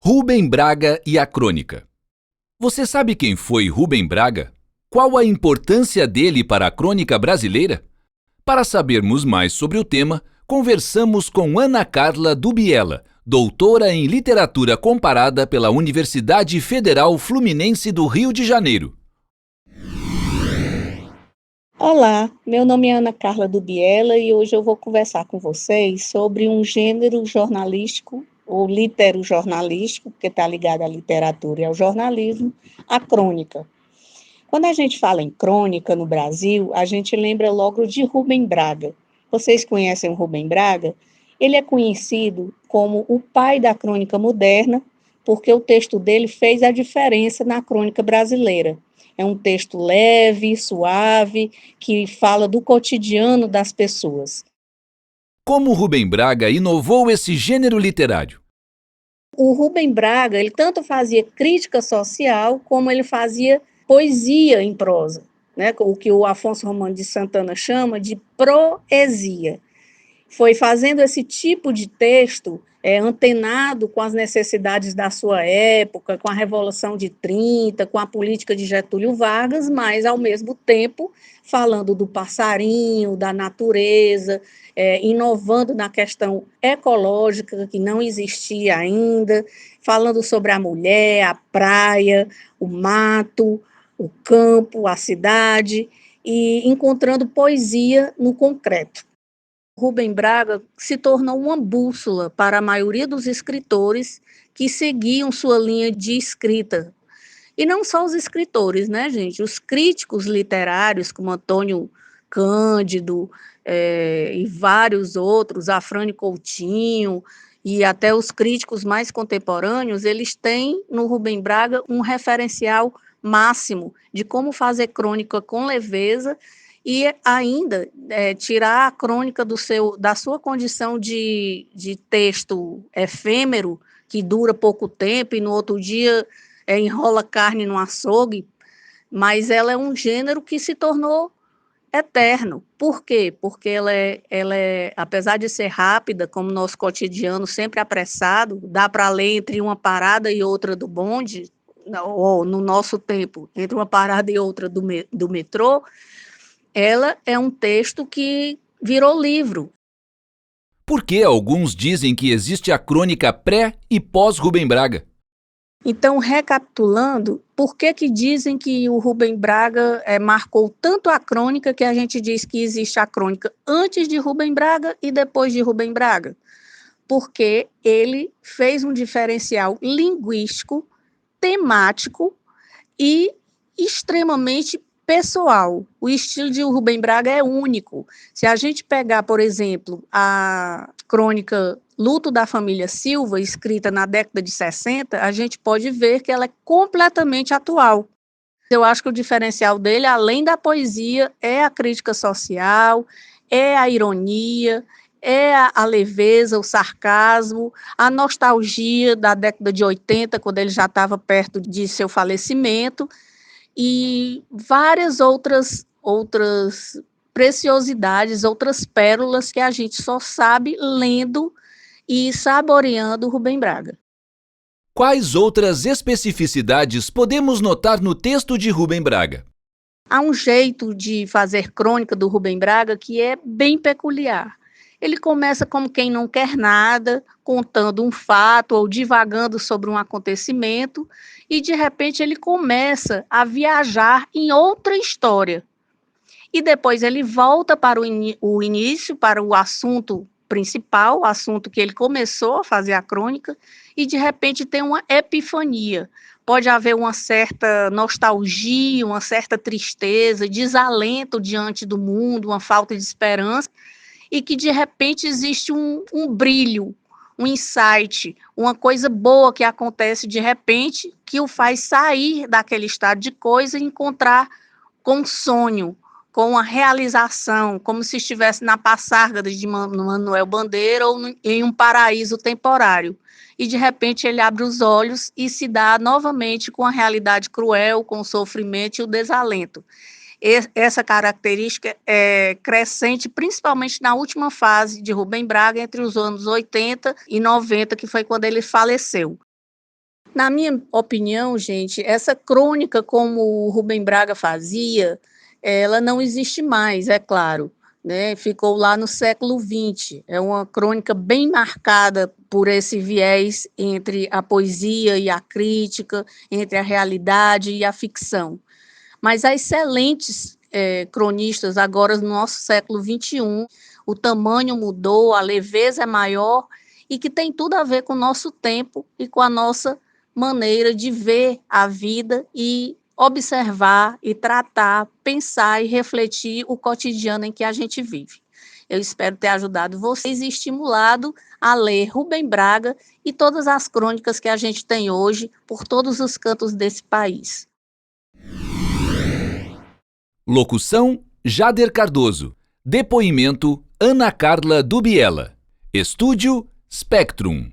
Rubem Braga e a crônica. Você sabe quem foi Rubem Braga? Qual a importância dele para a crônica brasileira? Para sabermos mais sobre o tema, conversamos com Ana Carla Dubiela, doutora em literatura comparada pela Universidade Federal Fluminense do Rio de Janeiro. Olá, meu nome é Ana Carla Dubiela e hoje eu vou conversar com vocês sobre um gênero jornalístico, ou literojornalístico, porque está ligado à literatura e ao jornalismo, a crônica. Quando a gente fala em crônica no Brasil, a gente lembra logo de Rubem Braga. Vocês conhecem o Rubem Braga? Ele é conhecido como o pai da crônica moderna, porque o texto dele fez a diferença na crônica brasileira. É um texto leve, suave, que fala do cotidiano das pessoas. Como Rubem Braga inovou esse gênero literário? O Rubem Braga, ele tanto fazia crítica social, como ele fazia poesia em prosa, né? O que o Afonso Romano de Santana chama de proesia. Foi fazendo esse tipo de texto antenado com as necessidades da sua época, com a Revolução de 30, com a política de Getúlio Vargas, mas, ao mesmo tempo, falando do passarinho, da natureza, inovando na questão ecológica, que não existia ainda, falando sobre a mulher, a praia, o mato, o campo, a cidade, e encontrando poesia no concreto. Rubem Braga se tornou uma bússola para a maioria dos escritores que seguiam sua linha de escrita. E não só os escritores, né, gente? Os críticos literários, como Antônio Cândido, e vários outros, Afrânio Coutinho, e até os críticos mais contemporâneos, eles têm no Rubem Braga um referencial máximo de como fazer crônica com leveza e ainda tirar a crônica da sua condição de texto efêmero, que dura pouco tempo e no outro dia enrola carne no açougue, mas ela é um gênero que se tornou eterno. Por quê? Porque apesar de ser rápida, como nosso cotidiano sempre apressado, dá para ler entre uma parada e outra do bonde, ou no nosso tempo, entre uma parada e outra do metrô, ela é um texto que virou livro. Por que alguns dizem que existe a crônica pré e pós Rubem Braga? Então, recapitulando, por que dizem que o Rubem Braga marcou tanto a crônica que a gente diz que existe a crônica antes de Rubem Braga e depois de Rubem Braga? Porque ele fez um diferencial linguístico, temático e extremamente pessoal. O estilo de Rubem Braga é único. Se a gente pegar, por exemplo, a crônica Luto da Família Silva, escrita na década de 60, a gente pode ver que ela é completamente atual. Eu acho que o diferencial dele, além da poesia, é a crítica social, é a ironia, é a leveza, o sarcasmo, a nostalgia da década de 80, quando ele já estava perto de seu falecimento, e várias outras preciosidades, outras pérolas que a gente só sabe lendo e saboreando Rubem Braga. Quais outras especificidades podemos notar no texto de Rubem Braga? Há um jeito de fazer crônica do Rubem Braga que é bem peculiar. Ele começa como quem não quer nada, contando um fato ou divagando sobre um acontecimento, e de repente ele começa a viajar em outra história. E depois ele volta para o início, para o assunto principal, o assunto que ele começou a fazer a crônica, e de repente tem uma epifania. Pode haver uma certa nostalgia, uma certa tristeza, desalento diante do mundo, uma falta de esperança, e que de repente existe um brilho, um insight, uma coisa boa que acontece de repente, que o faz sair daquele estado de coisa e encontrar com um sonho, com uma realização, como se estivesse na Passárgada de Manuel Bandeira ou em um paraíso temporário. E, de repente, ele abre os olhos e se dá novamente com a realidade cruel, com o sofrimento e o desalento. Essa característica é crescente, principalmente na última fase de Rubem Braga, entre os anos 80 e 90, que foi quando ele faleceu. Na minha opinião, gente, essa crônica como o Rubem Braga fazia, ela não existe mais, é claro, né? Ficou lá no século XX. É uma crônica bem marcada por esse viés entre a poesia e a crítica, entre a realidade e a ficção. Mas há excelentes cronistas agora no nosso século XXI, o tamanho mudou, a leveza é maior e que tem tudo a ver com o nosso tempo e com a nossa maneira de ver a vida e observar e tratar, pensar e refletir o cotidiano em que a gente vive. Eu espero ter ajudado vocês e estimulado a ler Rubem Braga e todas as crônicas que a gente tem hoje por todos os cantos desse país. Locução: Jader Cardoso. Depoimento: Ana Carla Dubiela. Estúdio: Spectrum.